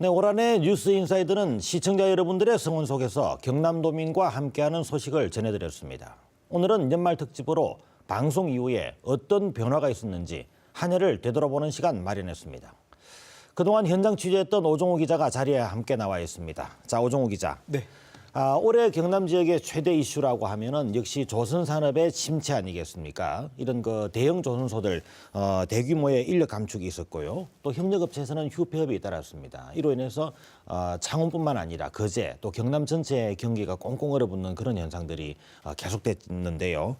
네, 올 한해 뉴스 인사이드는 시청자 여러분들의 성원 속에서 경남도민과 함께하는 소식을 전해드렸습니다. 오늘은 연말 특집으로 방송 이후에 어떤 변화가 있었는지 한 해를 되돌아보는 시간 마련했습니다. 그동안 현장 취재했던 오종우 기자가 자리에 함께 나와 있습니다. 자, 오종우 기자. 네. 올해 경남 지역의 최대 이슈라고 하면은 역시 조선산업의 침체 아니겠습니까? 이런 대형 조선소들 대규모의 인력 감축이 있었고요. 또 협력업체에서는 휴폐업이 따랐습니다. 이로 인해서 창원뿐만 아니라 거제 또 경남 전체의 경기가 꽁꽁 얼어붙는 그런 현상들이 계속됐는데요.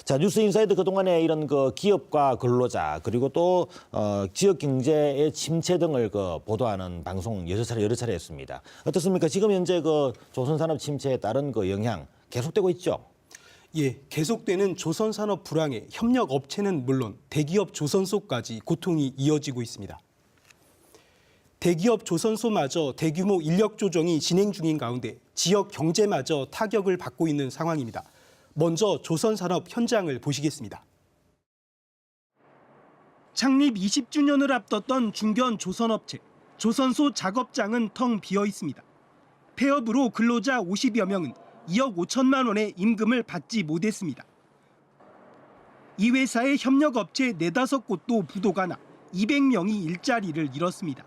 자, 뉴스 인사이드 그동안에 이런 기업과 근로자 그리고 또 지역 경제의 침체 등을 보도하는 방송 여러 차례 했습니다. 어떻습니까? 지금 현재 조선산업 침체에 따른 영향 계속되고 있죠? 예, 계속되는 조선산업 불황에 협력업체는 물론 대기업 조선소까지 고통이 이어지고 있습니다. 대기업 조선소마저 대규모 인력 조정이 진행 중인 가운데 지역 경제마저 타격을 받고 있는 상황입니다. 먼저 조선산업 현장을 보시겠습니다. 창립 20주년을 앞뒀던 중견 조선업체, 조선소 작업장은 텅 비어 있습니다. 폐업으로 근로자 50여 명은 2억 5천만 원의 임금을 받지 못했습니다. 이 회사의 협력업체 4-5곳도 부도가 나 200명이 일자리를 잃었습니다.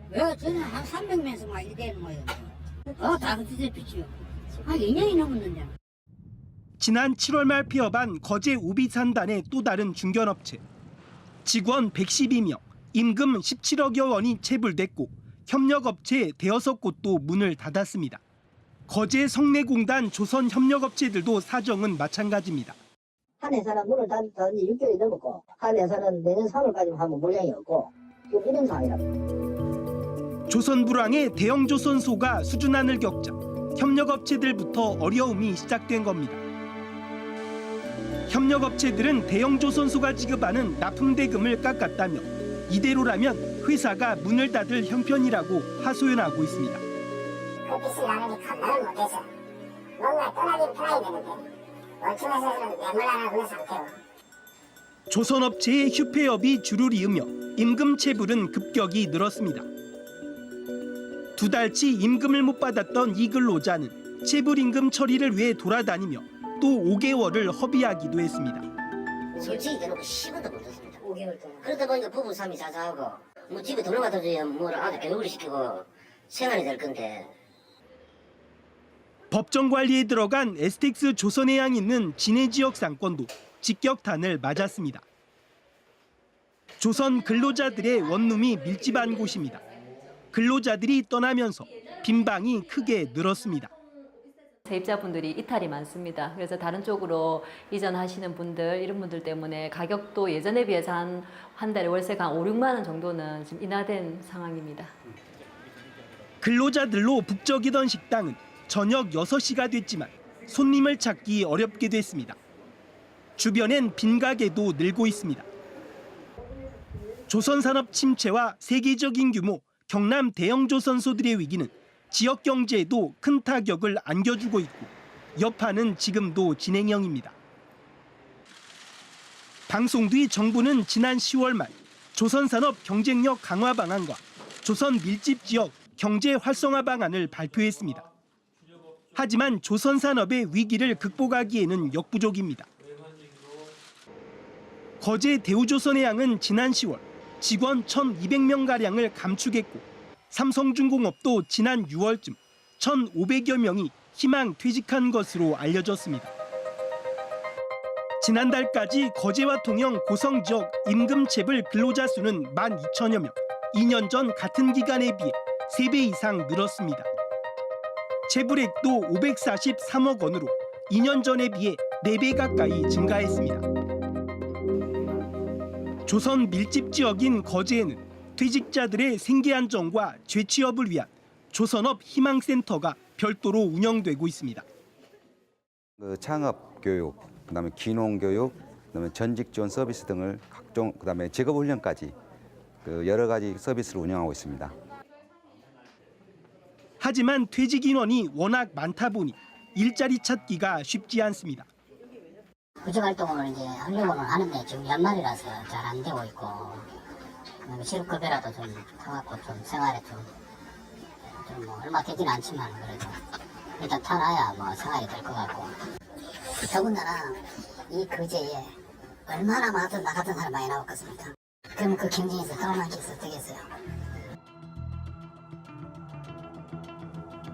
왜 저는 한 300명에서 막 이렇게 되는 거예요. 다 뒤집히죠. 한 2년이 넘었는데. 지난 7월 말 폐업한 거제 우비산단의 또 다른 중견업체. 직원 112명, 임금 17억여 원이 체불됐고 협력업체 5-6곳도 문을 닫았습니다. 거제 성내공단 조선협력업체들도 사정은 마찬가지입니다. 한 회사는 문을 닫은 지 6개월이 넘었고 한 회사는 내년 3월까지 하면 물량이 없고 이런 상황이랍니다. 조선 불황에 대형 조선소가 수준안을 겪자 협력업체들부터 어려움이 시작된 겁니다. 협력업체들은 대형 조선소가 지급하는 납품대금을 깎았다며 이대로라면 회사가 문을 닫을 형편이라고 하소연하고 있습니다. 그 빚을 나누니 감당을 못해서 뭔가 떠나긴 떠나야 되는데 원청에서는 내말하는 그런 상태고. 조선업체의 휴폐업이 줄을 이으며 임금 체불은 급격히 늘었습니다. 2달치 임금을 못 받았던 이 근로자는 체불임금 처리를 위해 돌아다니며 또 5개월을 허비하기도 했습니다. 솔직히 대놓고 쉬고도 못했습니다. 5개월 동안. 그러다 보니까 부부 삶이 자자하고 뭐 집에 돈을 갖다 줘야 뭘 아들 교육을 시키고 생활이 될 건데. 법정 관리에 들어간 에스텍스 조선해양 있는 진해 지역 상권도 직격탄을 맞았습니다. 조선 근로자들의 원룸이 밀집한 곳입니다. 근로자들이 떠나면서 빈방이 크게 늘었습니다. 세입자분들이 이탈이 많습니다. 그래서 다른 쪽으로 이전하시는 분들, 이런 분들 때문에 가격도 예전에 비해서 한 달에 월세가 한 5, 6만 원 정도는 지금 인하된 상황입니다. 근로자들로 북적이던 식당은 저녁 6시가 됐지만 손님을 찾기 어렵게 됐습니다. 주변엔 빈 가게도 늘고 있습니다. 조선산업 침체와 세계적인 규모 경남 대형 조선소들의 위기는 지역 경제에도 큰 타격을 안겨주고 있고 여파는 지금도 진행형입니다. 방송 뒤 정부는 지난 10월 말 조선산업 경쟁력 강화 방안과 조선 밀집 지역 경제 활성화 방안을 발표했습니다. 하지만 조선산업의 위기를 극복하기에는 역부족입니다. 거제 대우조선해양은 지난 10월 직원 1,200명가량을 감축했고 삼성중공업도 지난 6월쯤 1,500여 명이 희망 퇴직한 것으로 알려졌습니다. 지난달까지 거제와 통영 고성 지역 임금체불 근로자 수는 12,000여 명, 2년 전 같은 기간에 비해 3배 이상 늘었습니다. 체불액도 543억 원으로 2년 전에 비해 4배 가까이 증가했습니다. 조선 밀집 지역인 거제에는 퇴직자들의 생계 안정과 재취업을 위한 조선업 희망센터가 별도로 운영되고 있습니다. 창업 교육, 그다음에 귀농 교육, 그다음에 전직 지원 서비스 등을 각종 그다음에 직업 훈련까지 여러 가지 서비스를 운영하고 있습니다. 하지만 퇴직 인원이 워낙 많다 보니 일자리 찾기가 쉽지 않습니다. 구직 활동을 이제 하려고는 하는데 지금 연말이라서 잘 안 되고 있고, 그다음에 실업급여라도 좀 타갖고 좀 생활에 좀 뭐 얼마 되지는 않지만 그래도 일단 타놔야 뭐 생활이 될 것 같고. 더군다나 이 거제에 얼마나 많은 나 같은 사람 많이 나왔겠습니까? 그럼 그 경쟁에서 더 많게 되겠어요.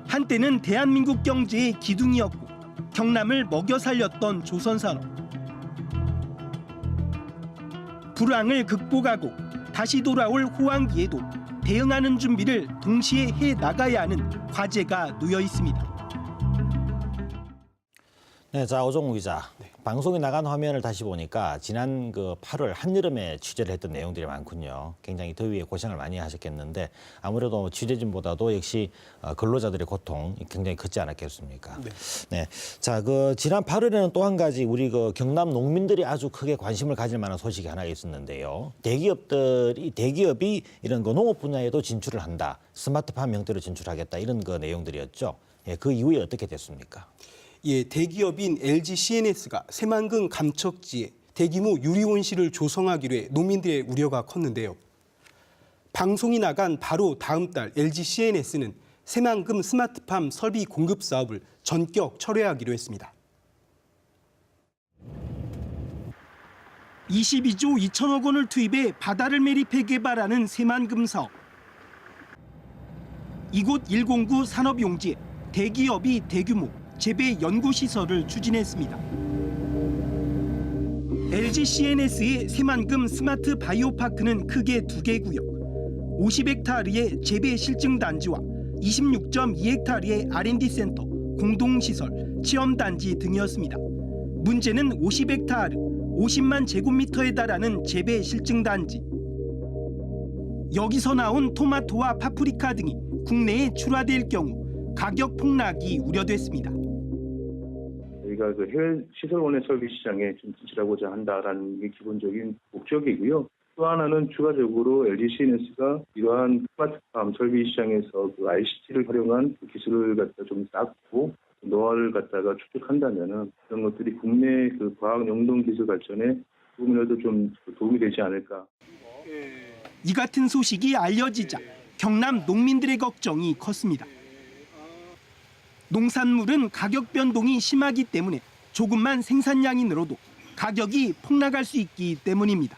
한때는 대한민국 경제의 기둥이었고 경남을 먹여 살렸던 조선산업. 불황을 극복하고 다시 돌아올 호황기에도 대응하는 준비를 동시에 해 나가야 하는 과제가 놓여 있습니다. 네, 자 오종우 기자. 방송에 나간 화면을 다시 보니까 지난 그 8월 한여름에 취재를 했던 내용들이 많군요. 굉장히 더위에 고생을 많이 하셨겠는데 아무래도 취재진보다도 역시 근로자들의 고통 굉장히 크지 않았겠습니까? 네. 자, 그 지난 8월에는 또 한 가지 우리 그 경남 농민들이 아주 크게 관심을 가질 만한 소식이 하나 있었는데요. 대기업이 이런 그 농업 분야에도 진출을 한다. 스마트팜 형태로 진출하겠다 이런 그 내용들이었죠. 예, 그 이후에 어떻게 됐습니까? 예, 대기업인 LG CNS가 새만금 감척지에 대규모 유리온실을 조성하기로 해 농민들의 우려가 컸는데요. 방송이 나간 바로 다음 달 LG CNS는 새만금 스마트팜 설비 공급 사업을 전격 철회하기로 했습니다. 22조 2천억 원을 투입해 바다를 매립해 개발하는 새만금 사업. 이곳 109 산업용지에 대기업이 대규모 재배 연구시설을 추진했습니다. LG CNS의 새만금 스마트 바이오파크는 크게 2개 구역, 50헥타르의 재배 실증 단지와 26.2헥타르의 R&D 센터, 공동시설, 체험단지 등이었습니다. 문제는 50헥타르, 50만 제곱미터에 달하는 재배 실증 단지. 여기서 나온 토마토와 파프리카 등이 국내에 출하될 경우 가격 폭락이 우려됐습니다. 저희가 그 해외 시설원의 설비 시장에 좀 진출하고자 한다라는 게 기본적인 목적이고요. 또 하나는 추가적으로 LG CNS가 이러한 스마트팜 설비 시장에서 그 ICT를 활용한 그 기술을 갖다 좀 쌓고 노하우를 갖다가 축적한다면은 그런 것들이 국내 그 과학 영동 기술 발전에 조금이라도 좀 도움이 되지 않을까. 이 같은 소식이 알려지자 경남 농민들의 걱정이 컸습니다. 농산물은 가격 변동이 심하기 때문에 조금만 생산량이 늘어도 가격이 폭락할 수 있기 때문입니다.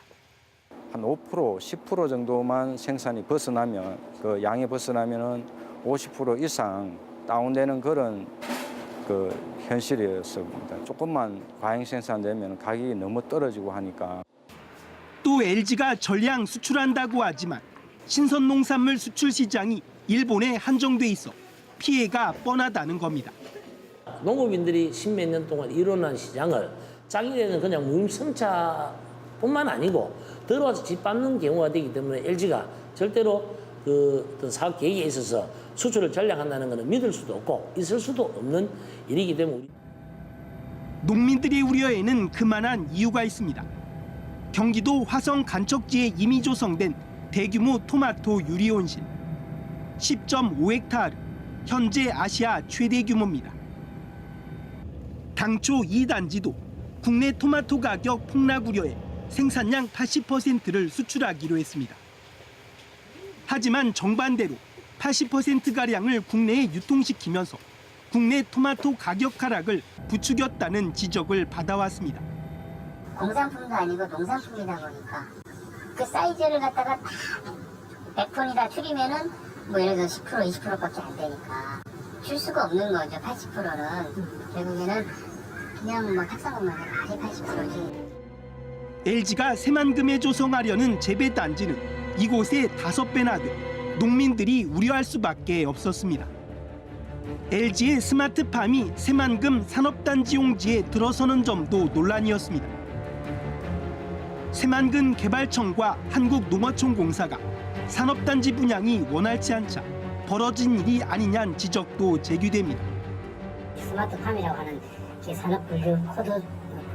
한 5%, 10% 정도만 생산이 벗어나면 그 양이 벗어나면은 50% 이상 다운되는 그런 그 현실이었습니다. 조금만 과잉 생산되면 가격이 너무 떨어지고 하니까. 또 LG가 전량 수출한다고 하지만 신선 농산물 수출 시장이 일본에 한정돼 있어 피해가 뻔하다는 겁니다. 농업인들이 십몇 년 동안 이뤄낸 시장을 자기네는 그냥 무임승차뿐만 아니고 들어와서 짓밟는 경우가 되기 때문에 LG가 절대로 그 어떤 사업 계획에 있어서 수출을 전략한다는 것은 믿을 수도 없고 있을 수도 없는 일이기 때문에 농민들의 우려에는 그만한 이유가 있습니다. 경기도 화성 간척지에 이미 조성된 대규모 토마토 유리온실 10.5헥타르, 현재 아시아 최대 규모입니다. 당초 이 단지도 국내 토마토 가격 폭락 우려에 생산량 80%를 수출하기로 했습니다. 하지만 정반대로 80%가량을 국내에 유통시키면서 국내 토마토 가격 하락을 부추겼다는 지적을 받아왔습니다. 공산품도 아니고 농산품이다 보니까 그 사이즈를 갖다가 다 100톤이다 줄이면은 뭐 예를 들어 10% 20%밖에 안 되니까 줄 수가 없는 거죠. 80%는 결국에는 그냥 뭐 탁상금만 아예 80%지. LG가 새만금에 조성하려는 재배 단지는 이곳에 5배나 돼 농민들이 우려할 수밖에 없었습니다. LG의 스마트팜이 새만금 산업단지 용지에 들어서는 점도 논란이었습니다. 새만금 개발청과 한국농어촌공사가 산업단지 분양이 원활치 않자 벌어진 일이 아니냐는 지적도 제기됩니다. 스마트팜이라고 하는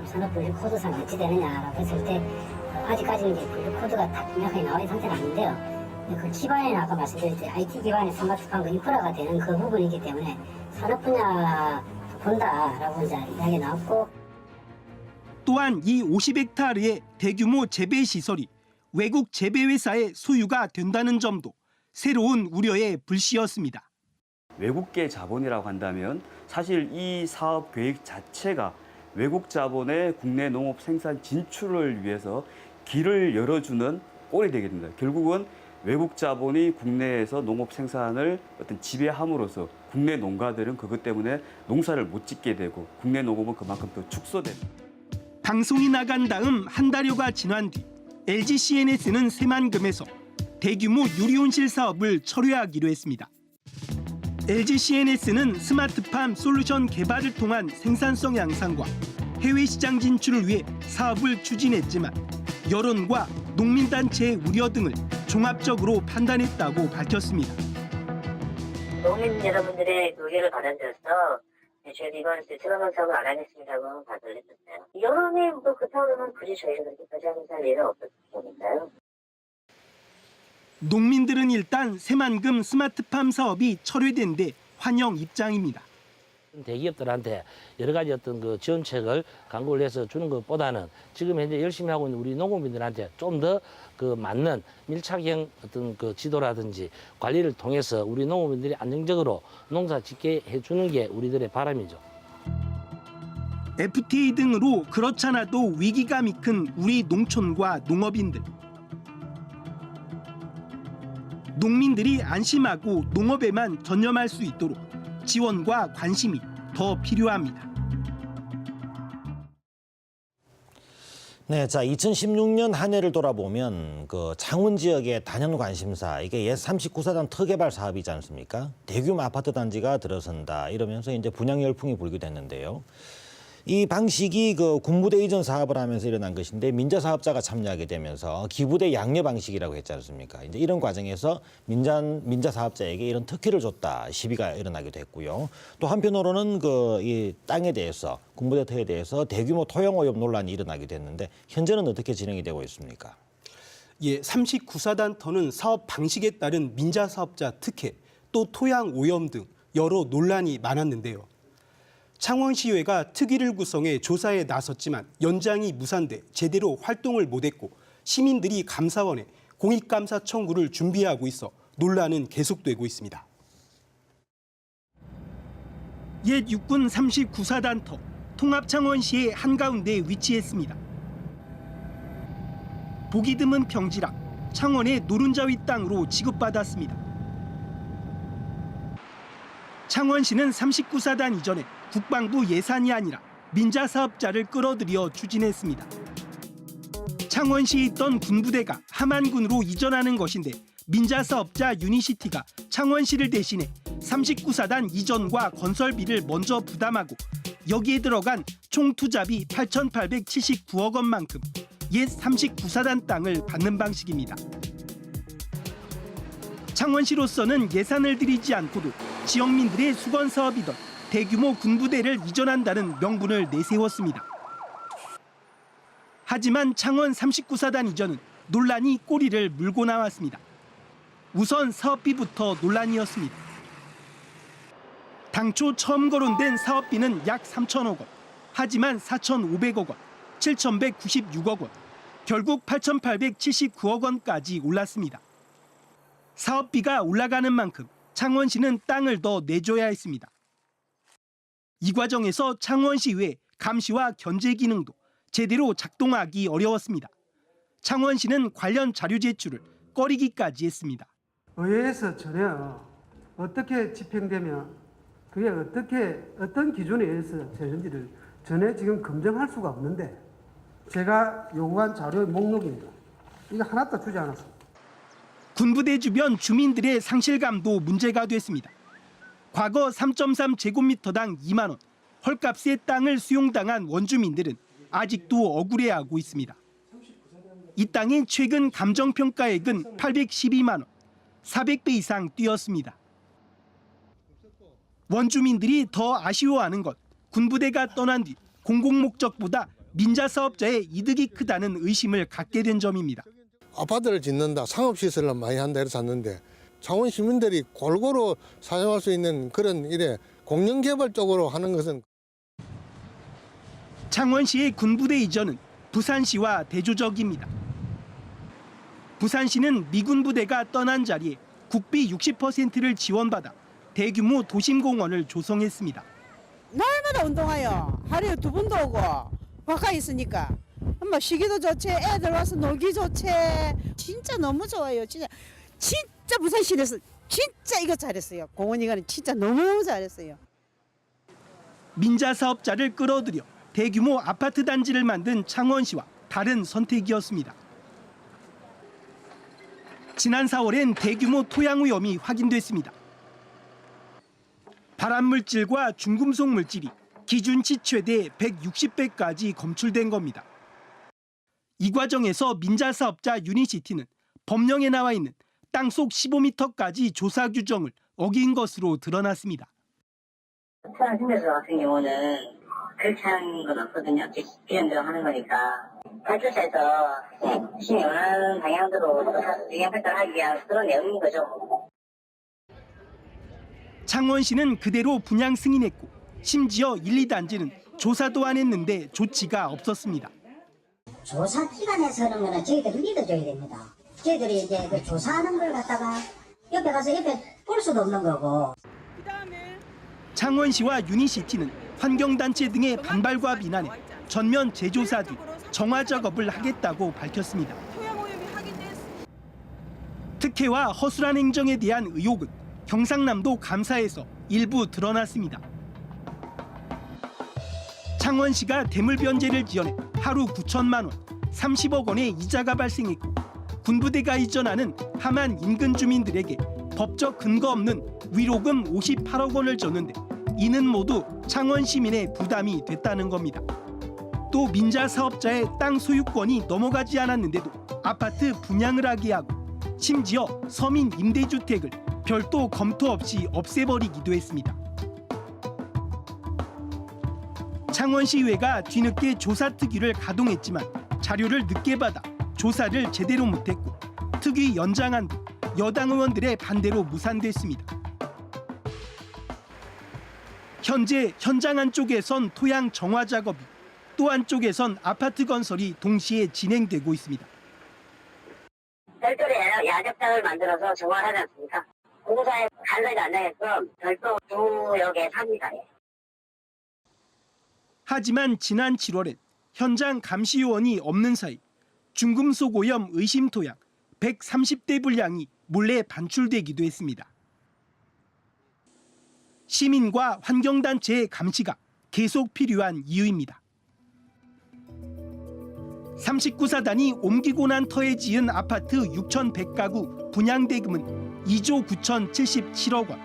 산업분류 코드상 배치되느냐라고 했을 때 아직까지는 이제 분류 코드가 딱 명확하게 나와 있는 상태는 아닌데요. 그 기반에는 아까 말씀드렸듯이 IT 기반의 스마트팜 그 인프라가 되는 그 부분이기 때문에 산업 분야 본다라고 이제 이야기 나왔고. 또한 이 50헥타르의 대규모 재배 시설이 외국 재배 회사의 소유가 된다는 점도 새로운 우려의 불씨였습니다. 외국계 자본이라고 한다면 사실 이 사업 계획 자체가 외국 자본의 국내 농업 생산 진출을 위해서 길을 열어주는 꼴이 되게 됩니다. 결국은 외국 자본이 국내에서 농업 생산을 어떤 지배함으로써 국내 농가들은 그것 때문에 농사를 못 짓게 되고 국내 농업은 그만큼 더 축소됩니다. 방송이 나간 다음 한 달여가 지난 뒤 LG CNS는 새만금에서 대규모 유리온실 사업을 철회하기로 했습니다. LG CNS는 스마트팜 솔루션 개발을 통한 생산성 향상과 해외 시장 진출을 위해 사업을 추진했지만 여론과 농민단체의 우려 등을 종합적으로 판단했다고 밝혔습니다. 농민 여러분들의 의견을 받아들여서 저희도 이번 특허만 사업을 안 하겠습니다고 발표를 했었어요. 여론이 뭐 그렇다면 굳이 저희가 그렇게까지 하는 일은 없었으니까요. 농민들은 일단 새만금 스마트팜 사업이 철회된 데 환영 입장입니다. 대기업들한테 여러 가지 어떤 그 지원책을 강구를 해서 주는 것보다는 지금 현재 열심히 하고 있는 우리 농업인들한테 좀 더 그 맞는 밀착형 어떤 그 지도라든지 관리를 통해서 우리 농업인들이 안정적으로 농사 짓게 해주는 게 우리들의 바람이죠. FTA 등으로 그렇잖아도 위기감이 큰 우리 농촌과 농업인들. 농민들이 안심하고 농업에만 전념할 수 있도록 지원과 관심이 더 필요합니다. 네, 자 2016년 한 해를 돌아보면 그 창원 지역의 단연 관심사 이게 옛 39사단 터개발 사업이지 않습니까? 대규모 아파트 단지가 들어선다 이러면서 이제 분양 열풍이 불기도 했는데요. 이 방식이 그 군부대 이전 사업을 하면서 일어난 것인데 민자 사업자가 참여하게 되면서 기부대 양녀 방식이라고 했지 않습니까? 이제 이런 과정에서 민자 사업자에게 이런 특혜를 줬다 시비가 일어나기도 했고요. 또 한편으로는 그 이 땅에 대해서 군부대 터에 대해서 대규모 토양 오염 논란이 일어나기도 했는데 현재는 어떻게 진행이 되고 있습니까? 예, 39사단 터는 사업 방식에 따른 민자 사업자 특혜, 또 토양 오염 등 여러 논란이 많았는데요. 창원시의회가 특위를 구성해 조사에 나섰지만 연장이 무산돼 제대로 활동을 못했고 시민들이 감사원에 공익감사 청구를 준비하고 있어 논란은 계속되고 있습니다. 옛 육군 39사단 터, 통합창원시의 한가운데 위치했습니다. 보기 드문 평지라 창원의 노른자위 땅으로 취급받았습니다. 창원시는 39사단 이전에 국방부 예산이 아니라 민자 사업자를 끌어들여 추진했습니다. 창원시에 있던 군부대가 함안군으로 이전하는 것인데 민자 사업자 유니시티가 창원시를 대신해 39사단 이전과 건설비를 먼저 부담하고 여기에 들어간 총 투자비 8,879억 원만큼 옛 39사단 땅을 받는 방식입니다. 창원시로서는 예산을 들이지 않고도 지역민들의 수건 사업이던 대규모 군부대를 이전한다는 명분을 내세웠습니다. 하지만 창원 39사단 이전은 논란이 꼬리를 물고 나왔습니다. 우선 사업비부터 논란이었습니다. 당초 처음 거론된 사업비는 약 3천억 원, 하지만 4,500억 원, 7,196억 원, 결국 8,879억 원까지 올랐습니다. 사업비가 올라가는 만큼 창원시는 땅을 더 내줘야 했습니다. 이 과정에서 창원시 외 감시와 견제 기능도 제대로 작동하기 어려웠습니다. 창원시는 관련 자료 제출을 꺼리기까지 했습니다. 의회에서 전혀 어떻게 집행되면 그게 어떤 기준에 의해서 되는지를 전혀 지금 검증할 수가 없는데 제가 요구한 자료의 목록입니다. 이거 하나도 주지 않았습니다. 군부대 주변 주민들의 상실감도 문제가 됐습니다. 과거 3.3제곱미터당 2만 원, 헐값의 땅을 수용당한 원주민들은 아직도 억울해하고 있습니다. 이 땅의 최근 감정평가액은 812만 원, 400배 이상 뛰었습니다. 원주민들이 더 아쉬워하는 것, 군부대가 떠난 뒤 공공목적보다 민자 사업자의 이득이 크다는 의심을 갖게 된 점입니다. 아파트를 짓는다, 상업시설을 많이 한다 이래서 샀는데 창원 시민들이 골고루 사용할 수 있는 그런 일에 공영개발 쪽으로 하는 것은 창원시의 군부대 이전은 부산시와 대조적입니다. 부산시는 미군 부대가 떠난 자리에 국비 60%를 지원받아 대규모 도심공원을 조성했습니다. 날마다 운동해요. 하루에 2번도 오고 가까이 있으니까. 엄마 쉬기도 좋지, 애들 와서 놀기 좋지. 진짜 너무 좋아요. 진짜 부산시에서 진짜 이거 잘했어요. 공원 이거는 진짜 너무 잘했어요. 민자 사업자를 끌어들여 대규모 아파트 단지를 만든 창원시와 다른 선택이었습니다. 지난 4월엔 대규모 토양 오염이 확인됐습니다. 발암물질과 중금속 물질이 기준치 최대 160배까지 검출된 겁니다. 이 과정에서 민자 사업자 유니시티는 법령에 나와 있는 땅속 15m까지 조사 규정을 어긴 것으로 드러났습니다. 토양 심해서 같은 경우는 그렇게 하는 건 없거든요. 기존대로 하는 거니까. 발주처에서 시민이 원하는 방향대로 의견 발달하기 위한 그런 내용인 거죠. 창원시는 그대로 분양 승인했고 심지어 1, 2단지는 조사도 안 했는데 조치가 없었습니다. 조사 기관에서 하는 거는 저희들이 믿어줘야 됩니다. 저희들이 이제 그 조사하는 걸 갖다가 옆에 가서 볼 수도 없는 거고. 창원시와 유니시티는 환경단체 등의 반발과 비난에 전면 재조사 뒤 정화 작업을 하겠다고 밝혔습니다. 특혜와 허술한 행정에 대한 의혹은 경상남도 감사에서 일부 드러났습니다. 창원시가 대물 변제를 지원해 하루 9천만 원, 30억 원의 이자가 발생했고 군부대가 이전하는 함안 인근 주민들에게 법적 근거 없는 위로금 58억 원을 줬는데 이는 모두 창원 시민의 부담이 됐다는 겁니다. 또 민자 사업자의 땅 소유권이 넘어가지 않았는데도 아파트 분양을 하게 하고 심지어 서민 임대주택을 별도 검토 없이 없애버리기도 했습니다. 창원시의회가 뒤늦게 조사특위를 가동했지만 자료를 늦게 받아 조사를 제대로 못했고 특위 연장안도 여당 의원들의 반대로 무산됐습니다. 현재 현장 한쪽에선 토양 정화 작업이 또 한쪽에선 아파트 건설이 동시에 진행되고 있습니다. 별도의 야적장을 만들어서 정화하지 않습니까? 공사에 간섭이 안 나게끔 별도 구역에 삽니다. 하지만 지난 7월엔 현장 감시요원이 없는 사이 중금속 오염 의심 토양 130대 분량이 몰래 반출되기도 했습니다. 시민과 환경단체의 감시가 계속 필요한 이유입니다. 39사단이 옮기고 난 터에 지은 아파트 6,100가구 분양 대금은 2조 9,077억 원.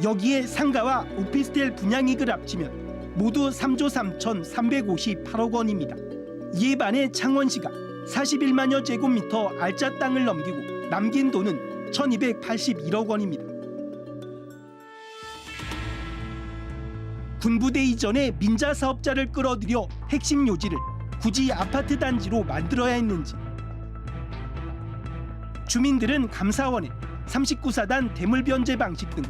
여기에 상가와 오피스텔 분양이익을 합치면 모두 3조 3,358억 원입니다. 이에 반해 창원시가 41만여 제곱미터 알짜 땅을 넘기고 남긴 돈은 1,281억 원입니다. 군부대 이전에 민자 사업자를 끌어들여 핵심 요지를 굳이 아파트 단지로 만들어야 했는지. 주민들은 감사원에 39사단 대물 변제 방식 등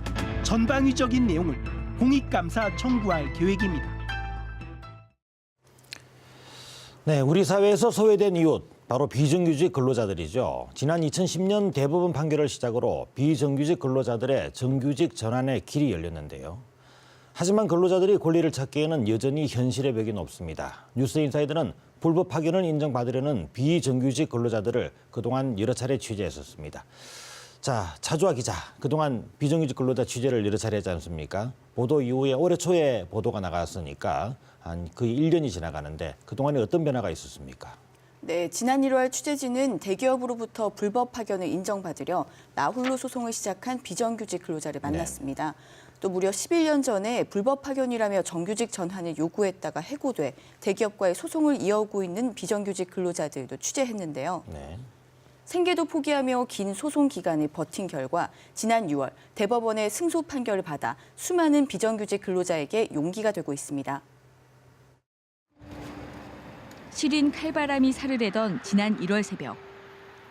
전방위적인 내용을 공익감사 청구할 계획입니다. 네, 우리 사회에서 소외된 이웃, 바로 비정규직 근로자들이죠. 지난 2010년 대법원 판결을 시작으로 비정규직 근로자들의 정규직 전환의 길이 열렸는데요. 하지만 근로자들이 권리를 찾기에는 여전히 현실의 벽이 높습니다. 뉴스인사이드는 불법 파견을 인정받으려는 비정규직 근로자들을 그동안 여러 차례 취재했었습니다. 자, 차주아 기자, 그동안 비정규직 근로자 취재를 여러 차례 했지 않습니까? 보도 이후에 올해 초에 보도가 나갔으니까 한 거의 1년이 지나가는데 그동안에 어떤 변화가 있었습니까? 네, 지난 1월 취재진은 대기업으로부터 불법 파견을 인정받으려 나홀로 소송을 시작한 비정규직 근로자를 만났습니다. 또 무려 11년 전에 불법 파견이라며 정규직 전환을 요구했다가 해고돼 대기업과의 소송을 이어오고 있는 비정규직 근로자들도 취재했는데요. 네. 생계도 포기하며 긴 소송 기간을 버틴 결과 지난 6월 대법원의 승소 판결을 받아 수많은 비정규직 근로자에게 용기가 되고 있습니다. 시린 칼바람이 사르르던 지난 1월 새벽,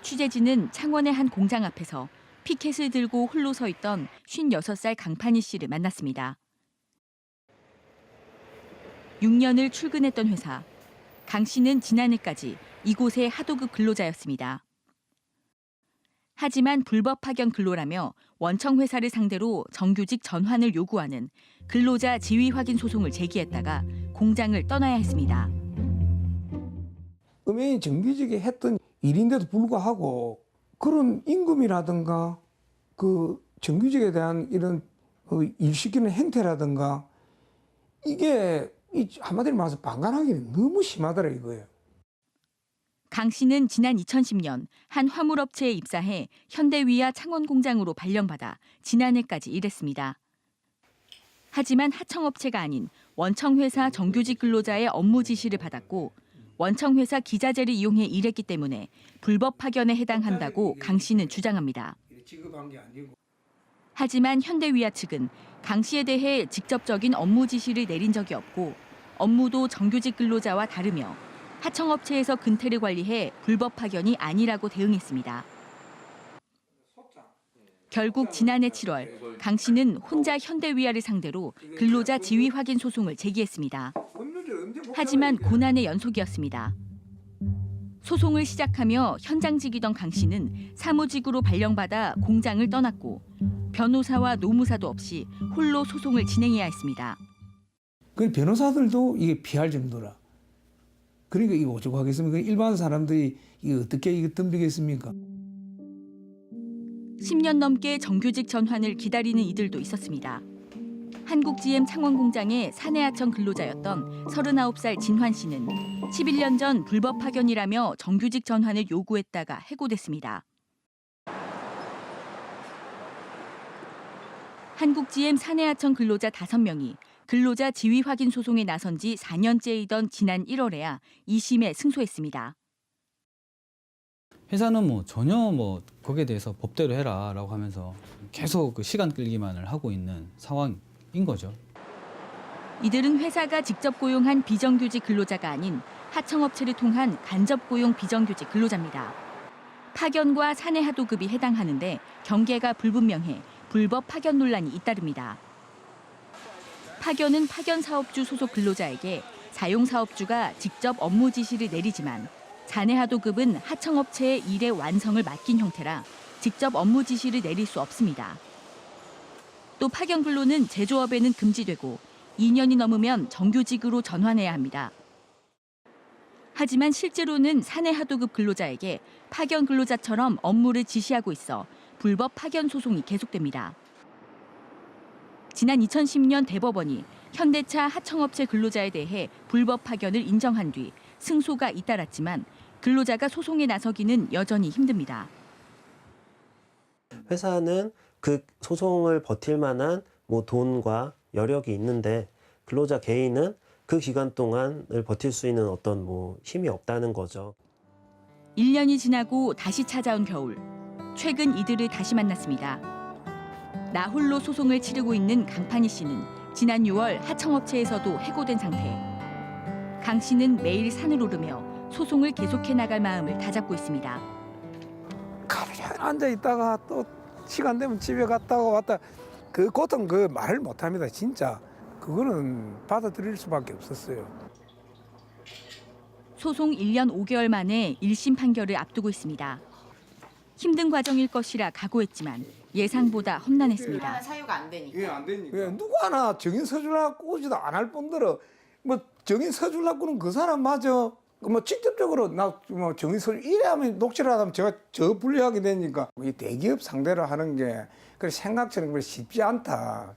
취재진은 창원의 한 공장 앞에서 피켓을 들고 홀로 서 있던 56살 강판희 씨를 만났습니다. 6년을 출근했던 회사. 강 씨는 지난해까지 이곳의 하도급 근로자였습니다. 하지만 불법 파견 근로라며 원청 회사를 상대로 정규직 전환을 요구하는 근로자 지위 확인 소송을 제기했다가 공장을 떠나야 했습니다. 음행이 정규직에 했던 일인데도 불구하고 그런 임금이라든가 그 정규직에 대한 이런 일 시키는 행태라든가 이게 한마디로 말해서 방관하기는 너무 심하더라 이거예요. 강 씨는 지난 2010년 한 화물업체에 입사해 현대위아 창원공장으로 발령받아 지난해까지 일했습니다. 하지만 하청업체가 아닌 원청회사 정규직 근로자의 업무 지시를 받았고 원청회사 기자재를 이용해 일했기 때문에 불법 파견에 해당한다고 강 씨는 주장합니다. 하지만 현대위아 측은 강 씨에 대해 직접적인 업무 지시를 내린 적이 없고 업무도 정규직 근로자와 다르며 하청업체에서 근태를 관리해 불법 파견이 아니라고 대응했습니다. 결국 지난해 7월 강 씨는 혼자 현대위아를 상대로 근로자 지위 확인 소송을 제기했습니다. 하지만 고난의 연속이었습니다. 소송을 시작하며 현장직이던 강 씨는 사무직으로 발령받아 공장을 떠났고 변호사와 노무사도 없이 홀로 소송을 진행해야 했습니다. 그 변호사들도 이게 피할 정도라. 그러니까 이거 어쩌고 하겠습니까? 일반 사람들이 이게 어떻게 이거 덤비겠습니까? 10년 넘게 정규직 전환을 기다리는 이들도 있었습니다. 한국GM 창원공장의 사내하청 근로자였던 39살 진환 씨는 11년 전 불법 파견이라며 정규직 전환을 요구했다가 해고됐습니다. 한국GM 사내하청 근로자 5명이 근로자 지위 확인 소송에 나선 지 4년째이던 지난 1월에야 2심에 승소했습니다. 회사는 전혀 거기에 대해서 법대로 해라라고 하면서 계속 그 시간 끌기만을 하고 있는 상황인 거죠. 이들은 회사가 직접 고용한 비정규직 근로자가 아닌 하청업체를 통한 간접 고용 비정규직 근로자입니다. 파견과 사내 하도급이 해당하는데 경계가 불분명해 불법 파견 논란이 잇따릅니다. 파견은 파견 사업주 소속 근로자에게 사용 사업주가 직접 업무 지시를 내리지만 사내 하도급은 하청업체의 일의 완성을 맡긴 형태라 직접 업무 지시를 내릴 수 없습니다. 또 파견 근로는 제조업에는 금지되고 2년이 넘으면 정규직으로 전환해야 합니다. 하지만 실제로는 사내 하도급 근로자에게 파견 근로자처럼 업무를 지시하고 있어 불법 파견 소송이 계속됩니다. 지난 2010년 대법원이 현대차 하청업체 근로자에 대해 불법 파견을 인정한 뒤 승소가 잇따랐지만 근로자가 소송에 나서기는 여전히 힘듭니다. 회사는 그 소송을 버틸 만한 돈과 여력이 있는데 근로자 개인은 그 기간 동안을 버틸 수 있는 어떤 힘이 없다는 거죠. 1년이 지나고 다시 찾아온 겨울. 최근 이들을 다시 만났습니다. 나 홀로 소송을 치르고 있는 강판희 씨는 지난 6월 하청업체에서도 해고된 상태. 강 씨는 매일 산을 오르며 소송을 계속해 나갈 마음을 다잡고 있습니다. 가만히 앉아 있다가 또 시간 되면 집에 갔다가 왔다 그 고통 그 말을 못합니다. 진짜 그거는 받아들일 수밖에 없었어요. 소송 1년 5개월 만에 1심 판결을 앞두고 있습니다. 힘든 과정일 것이라 각오했지만 예상보다 험난했습니다. 사유가 안 되니까. 예, 안 되니까. 예, 누구 하나 정인 서주려고 오지도 안 할 뿐더러 정인 서주려고는 그 사람 맞아. 직접적으로 나 정인 서주 이래 하면 녹취를 하면 제가 저 불리하게 되니까 이 대기업 상대로 하는 게 그 생각처럼 쉽지 않다.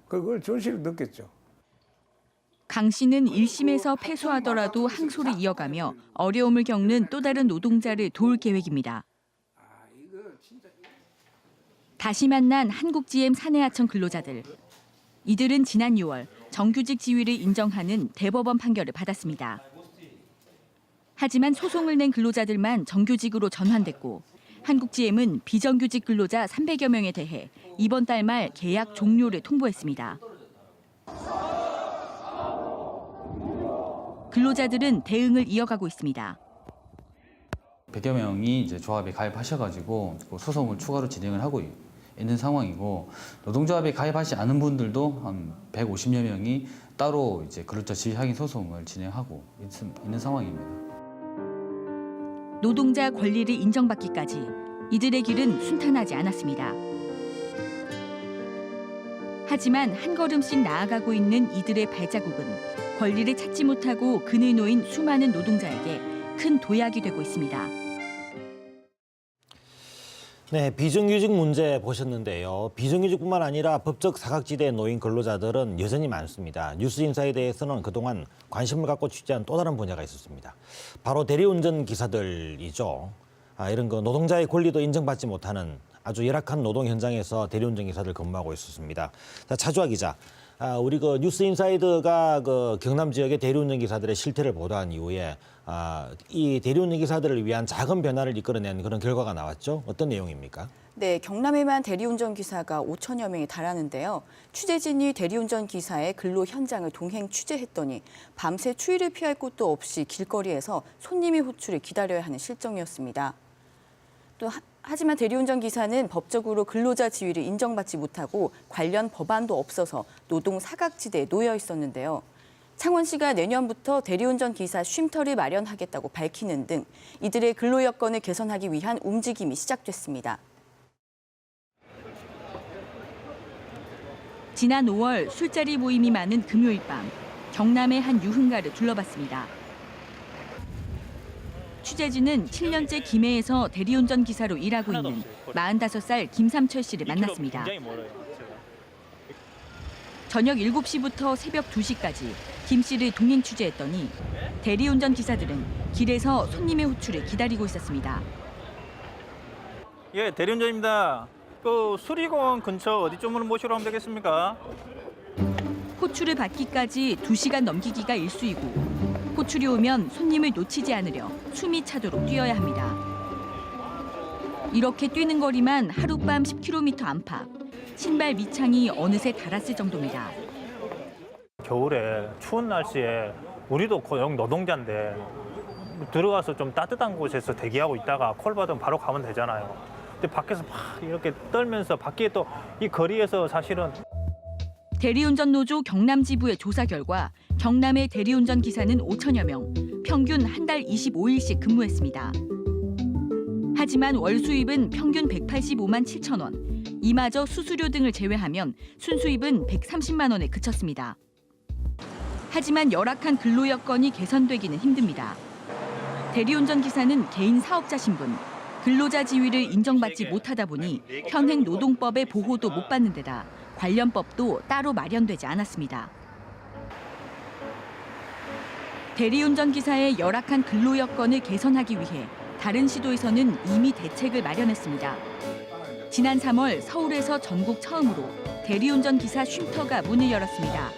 그걸 절실히 느꼈죠. 강 씨는 1심에서 패소하더라도 항소를 이어가며 어려움을 겪는 또 다른 노동자를 도울 계획입니다. 다시 만난 한국GM 사내하청 근로자들. 이들은 지난 6월 정규직 지위를 인정하는 대법원 판결을 받았습니다. 하지만 소송을 낸 근로자들만 정규직으로 전환됐고 한국GM은 비정규직 근로자 300여 명에 대해 이번 달 말 계약 종료를 통보했습니다. 근로자들은 대응을 이어가고 있습니다. 100여 명이 이제 조합에 가입하셔가지고 소송을 추가로 진행을 하고 있는 상황이고 노동조합에 가입하지 않은 분들도 한 150여 명이 따로 이제 근로자 지위 확인 소송을 진행하고 있는 상황입니다. 노동자 권리를 인정받기까지 이들의 길은 순탄하지 않았습니다. 하지만 한 걸음씩 나아가고 있는 이들의 발자국은 권리를 찾지 못하고 그늘 놓인 수많은 노동자에게 큰 도약이 되고 있습니다. 네, 비정규직 문제 보셨는데요. 비정규직뿐만 아니라 법적 사각지대에 놓인 근로자들은 여전히 많습니다. 뉴스인사이드에서는 그동안 관심을 갖고 취재한 또 다른 분야가 있었습니다. 바로 대리운전 기사들이죠. 이런 거 노동자의 권리도 인정받지 못하는 아주 열악한 노동 현장에서 대리운전 기사들 근무하고 있었습니다. 자, 차주아 기자, 우리 그 뉴스인사이드가 그 경남 지역의 대리운전 기사들의 실태를 보도한 이후에 이 대리운전 기사들을 위한 작은 변화를 이끌어낸 그런 결과가 나왔죠. 어떤 내용입니까? 네, 경남에만 대리운전 기사가 5천여 명이 달하는데요. 취재진이 대리운전 기사의 근로 현장을 동행 취재했더니 밤새 추위를 피할 곳도 없이 길거리에서 손님의 호출을 기다려야 하는 실정이었습니다. 또 하지만 대리운전 기사는 법적으로 근로자 지위를 인정받지 못하고 관련 법안도 없어서 노동 사각지대에 놓여 있었는데요. 창원시가 내년부터 대리운전 기사 쉼터를 마련하겠다고 밝히는 등 이들의 근로 여건을 개선하기 위한 움직임이 시작됐습니다. 지난 5월 술자리 모임이 많은 금요일 밤, 경남의 한 유흥가를 둘러봤습니다. 취재진은 7년째 김해에서 대리운전 기사로 일하고 있는 45살 김삼철 씨를 만났습니다. 저녁 7시부터 새벽 2시까지 김 씨를 동행 취재했더니 대리운전 기사들은 길에서 손님의 호출을 기다리고 있었습니다. 예, 대리운전입니다. 그 수리공원 근처 어디쯤으로 모시러 하면 되겠습니까? 호출을 받기까지 2시간 넘기기가 일쑤이고 호출이 오면 손님을 놓치지 않으려 숨이 차도록 뛰어야 합니다. 이렇게 뛰는 거리만 하룻밤 10km 안팎, 신발 밑창이 어느새 닳았을 정도입니다. 겨울에 추운 날씨에 우리도 고용 노동자인데 들어가서 좀 따뜻한 곳에서 대기하고 있다가 콜 받으면 바로 가면 되잖아요. 근데 밖에서 막 이렇게 떨면서 밖에 또 이 거리에서 사실은 대리운전 노조 경남 지부의 조사 결과 경남의 대리운전 기사는 5천여 명, 평균 한 달 25일씩 근무했습니다. 하지만 월 수입은 평균 185만 7천 원, 이마저 수수료 등을 제외하면 순수입은 130만 원에 그쳤습니다. 하지만 열악한 근로 여건이 개선되기는 힘듭니다. 대리운전 기사는 개인 사업자 신분, 근로자 지위를 인정받지 못하다 보니 현행 노동법의 보호도 못 받는 데다 관련 법도 따로 마련되지 않았습니다. 대리운전 기사의 열악한 근로 여건을 개선하기 위해 다른 시도에서는 이미 대책을 마련했습니다. 지난 3월 서울에서 전국 처음으로 대리운전 기사 쉼터가 문을 열었습니다.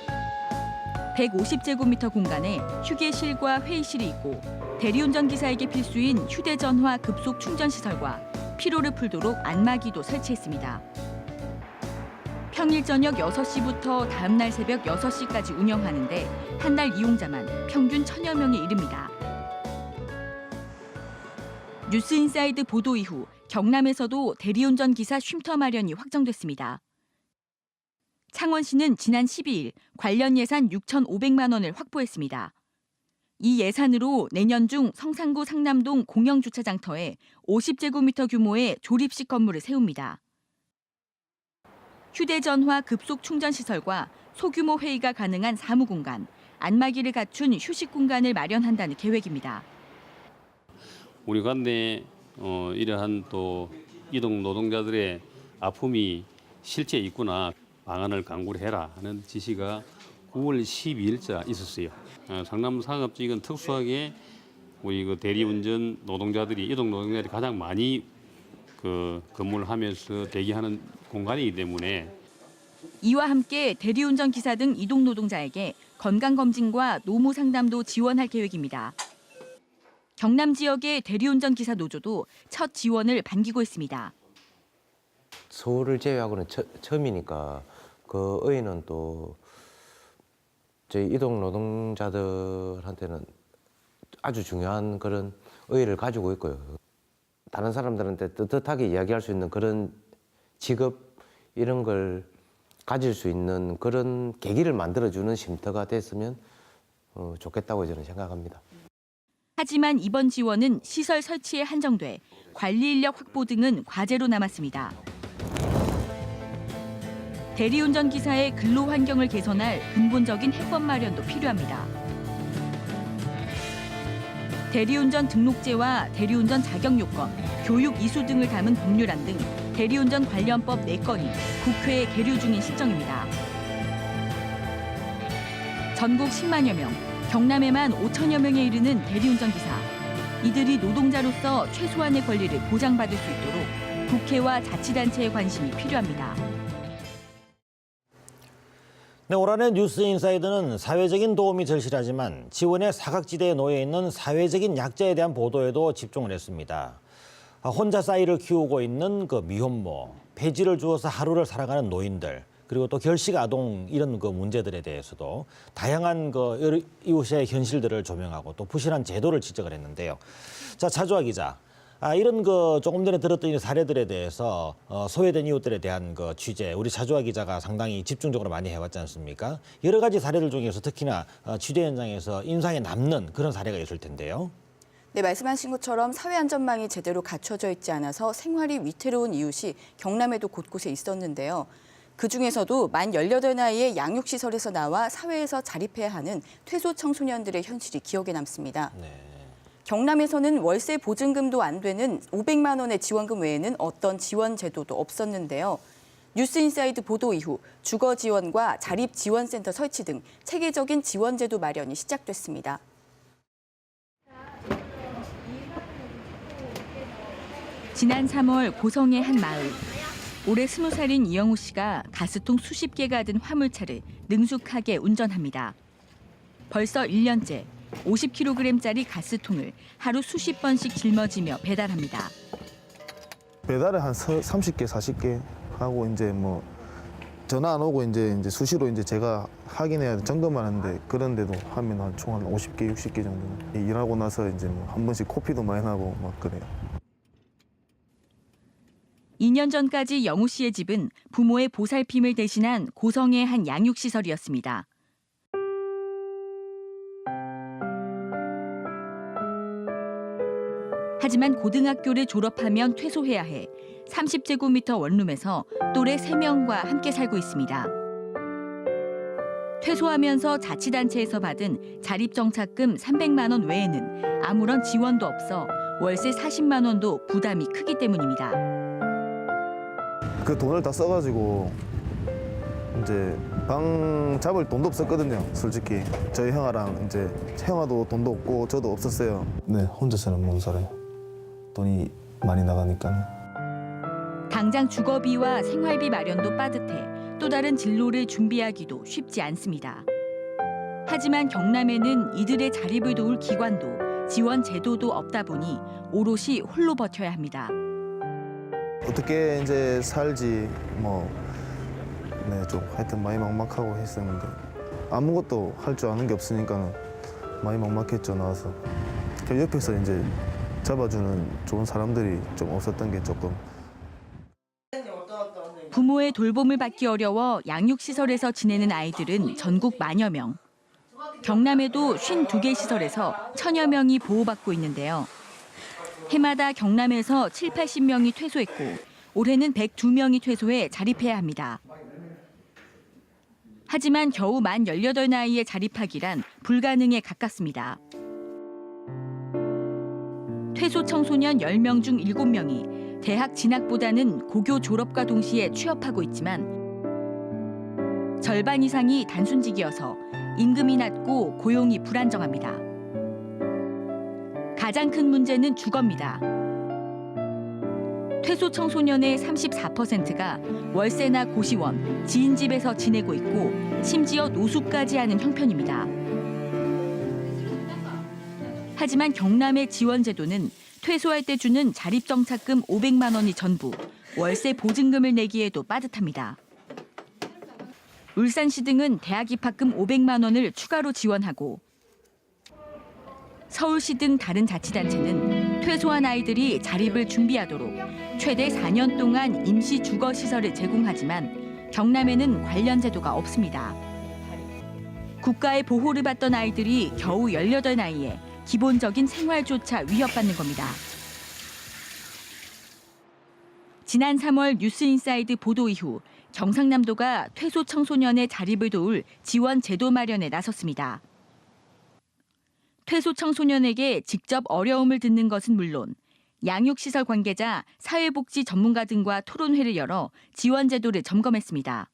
150제곱미터 공간에 휴게실과 회의실이 있고 대리운전 기사에게 필수인 휴대전화 급속 충전 시설과 피로를 풀도록 안마기도 설치했습니다. 평일 저녁 6시부터 다음 날 새벽 6시까지 운영하는데 한 달 이용자만 평균 1000여 명에 이릅니다. 뉴스인사이드 보도 이후 경남에서도 대리운전 기사 쉼터 마련이 확정됐습니다. 창원시는 지난 12일 관련 예산 6,500만 원을 확보했습니다. 이 예산으로 내년 중 성산구 상남동 공영주차장터에 50제곱미터 규모의 조립식 건물을 세웁니다. 휴대전화 급속 충전 시설과 소규모 회의가 가능한 사무공간, 안마기를 갖춘 휴식 공간을 마련한다는 계획입니다. 우리 관내 이러한 또 이동 노동자들의 아픔이 실제 있구나, 방안을 강구를 해라 하는 지시가 9월 12일자 있었어요. 상남 상업지역은 특수하게 우리 그 대리운전 노동자들이 이동 노동자들이 가장 많이 근무를 하면서 대기하는 공간이기 때문에 이와 함께 대리운전 기사 등 이동 노동자에게 건강검진과 노무 상담도 지원할 계획입니다. 경남 지역의 대리운전 기사 노조도 첫 지원을 반기고 있습니다. 서울을 제외하고는 처음이니까 그 의의는 또 저희 이동 노동자들한테는 아주 중요한 그런 의의를 가지고 있고요. 다른 사람들한테 떳떳하게 이야기할 수 있는 그런 직업 이런 걸 가질 수 있는 그런 계기를 만들어주는 쉼터가 됐으면 좋겠다고 저는 생각합니다. 하지만 이번 지원은 시설 설치에 한정돼 관리 인력 확보 등은 과제로 남았습니다. 대리운전 기사의 근로 환경을 개선할 근본적인 해법 마련도 필요합니다. 대리운전 등록제와 대리운전 자격 요건, 교육 이수 등을 담은 법률안 등 대리운전 관련법 4건이 국회에 계류 중인 실정입니다. 전국 10만여 명, 경남에만 5천여 명에 이르는 대리운전 기사. 이들이 노동자로서 최소한의 권리를 보장받을 수 있도록 국회와 자치단체의 관심이 필요합니다. 네, 올 한해 뉴스인사이드는 사회적인 도움이 절실하지만 지원의 사각지대에 놓여 있는 사회적인 약자에 대한 보도에도 집중을 했습니다. 혼자 쌀을 키우고 있는 그 미혼모, 폐지를 주어서 하루를 살아가는 노인들, 그리고 또 결식 아동 이런 그 문제들에 대해서도 다양한 그 이웃의 현실들을 조명하고 또 부실한 제도를 지적을 했는데요. 자, 차주아 기자. 이런 그 조금 전에 들었던 이 사례들에 대해서 소외된 이웃들에 대한 그 취재, 우리 차주아 기자가 상당히 집중적으로 많이 해왔지 않습니까? 여러 가지 사례들 중에서 특히나 취재 현장에서 인상에 남는 그런 사례가 있을 텐데요. 네, 말씀하신 것처럼 사회 안전망이 제대로 갖춰져 있지 않아서 생활이 위태로운 이웃이 경남에도 곳곳에 있었는데요. 그중에서도 만 18 나이에 양육시설에서 나와 사회에서 자립해야 하는 퇴소 청소년들의 현실이 기억에 남습니다. 네. 경남에서는 월세 보증금도 안 되는 500만 원의 지원금 외에는 어떤 지원 제도도 없었는데요. 뉴스인사이드 보도 이후 주거 지원과 자립 지원센터 설치 등 체계적인 지원 제도 마련이 시작됐습니다. 지난 3월 고성의 한 마을. 올해 20살인 이영우 씨가 가스통 수십 개가 든 화물차를 능숙하게 운전합니다. 벌써 1년째 50kg짜리 가스통을 하루 수십 번씩 짊어지며 배달합니다. 배달을 한 30개, 40개 하고 이제 뭐 전화 안 오고 이제 수시로 이제 제가 확인해야 점검만 하는데 그런데도 하면 한 총 한 50개, 60개 정도. 일하고 나서 이제 뭐 한 번씩 코피도 많이 나고 막 그래요. 2년 전까지 영우 씨의 집은 부모의 보살핌을 대신한 고성의 한 양육시설이었습니다. 하지만 고등학교를 졸업하면 퇴소해야 해 30제곱미터 원룸에서 또래 3명과 함께 살고 있습니다. 퇴소하면서 자치단체에서 받은 자립정착금 300만 원 외에는 아무런 지원도 없어 월세 40만 원도 부담이 크기 때문입니다. 그 돈을 다 써가지고 이제 방 잡을 돈도 없었거든요. 솔직히 저희 형아랑 이제 형아도 돈도 없고 저도 없었어요. 네, 혼자서는 못 살아요. 돈이 많이 나가니까. 당장 주거비와 생활비 마련도 빠듯해 또 다른 진로를 준비하기도 쉽지 않습니다. 하지만 경남에는 이들의 자립을 도울 기관도 지원 제도도 없다 보니 오롯이 홀로 버텨야 합니다. 어떻게 이제 살지 좀 하여튼 많이 막막하고 했었는데 아무것도 할 줄 아는 게 없으니까 많이 막막했죠. 나와서 옆에서 이제 잡아주는 좋은 사람들이 좀 없었던 게 조금. 부모의 돌봄을 받기 어려워 양육시설에서 지내는 아이들은 전국 만여 명. 경남에도 52개 시설에서 1000여 명이 보호받고 있는데요. 해마다 경남에서 7, 80명이 퇴소했고 올해는 102명이 퇴소해 자립해야 합니다. 하지만 겨우 만 18 나이에 자립하기란 불가능에 가깝습니다. 퇴소 청소년 10명 중 7명이 대학 진학보다는 고교 졸업과 동시에 취업하고 있지만 절반 이상이 단순직이어서 임금이 낮고 고용이 불안정합니다. 가장 큰 문제는 주거입니다. 퇴소 청소년의 34%가 월세나 고시원, 지인 집에서 지내고 있고 심지어 노숙까지 하는 형편입니다. 하지만 경남의 지원 제도는 퇴소할 때 주는 자립정착금 500만 원이 전부, 월세 보증금을 내기에도 빠듯합니다. 울산시 등은 대학 입학금 500만 원을 추가로 지원하고 서울시 등 다른 자치단체는 퇴소한 아이들이 자립을 준비하도록 최대 4년 동안 임시 주거시설을 제공하지만 경남에는 관련 제도가 없습니다. 국가의 보호를 받던 아이들이 겨우 18 나이에 기본적인 생활조차 위협받는 겁니다. 지난 3월 뉴스인사이드 보도 이후 경상남도가 퇴소 청소년의 자립을 도울 지원 제도 마련에 나섰습니다. 퇴소 청소년에게 직접 어려움을 듣는 것은 물론 양육시설 관계자, 사회복지 전문가 등과 토론회를 열어 지원 제도를 점검했습니다.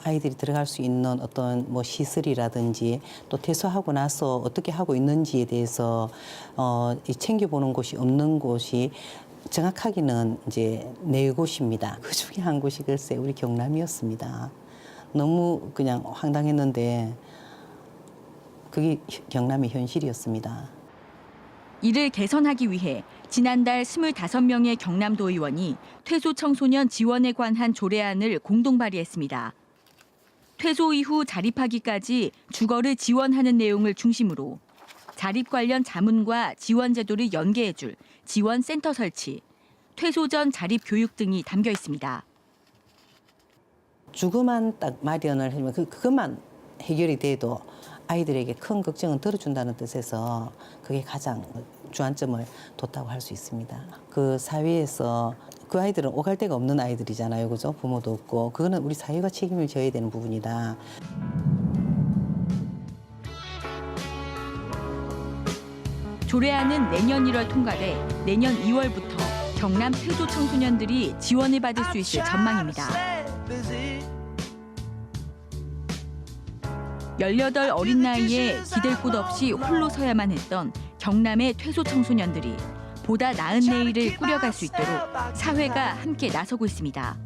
아이들이 들어갈 수 있는 어떤 시설이라든지 또 퇴소하고 나서 어떻게 하고 있는지에 대해서 챙겨보는 곳이 없는 곳이 정확하게는 이제 4곳입니다. 그 중에 한 곳이 글쎄 우리 경남이었습니다. 너무 그냥 황당했는데 그게 경남의 현실이었습니다. 이를 개선하기 위해 지난달 25명의 경남도 의원이 퇴소 청소년 지원에 관한 조례안을 공동 발의했습니다. 퇴소 이후 자립하기까지 주거를 지원하는 내용을 중심으로 자립 관련 자문과 지원 제도를 연계해줄 지원센터 설치, 퇴소 전 자립 교육 등이 담겨 있습니다. 주거만 딱 마련을 하면 그것만 해결이 돼도 아이들에게 큰 걱정은 덜어준다는 뜻에서 그게 가장 주안점을 뒀다고 할 수 있습니다. 그 사회에서 그 아이들은 오갈 데가 없는 아이들이잖아요, 그죠? 부모도 없고 그거는 우리 사회가 책임을 져야 되는 부분이다. 조례안은 내년 1월 통과돼 내년 2월부터 경남 퇴소 청소년들이 지원을 받을 수 있을 전망입니다. 18 어린 나이에 기댈 곳 없이 홀로 서야만 했던 경남의 퇴소 청소년들이 보다 나은 내일을 꾸려갈 수 있도록 사회가 함께 나서고 있습니다.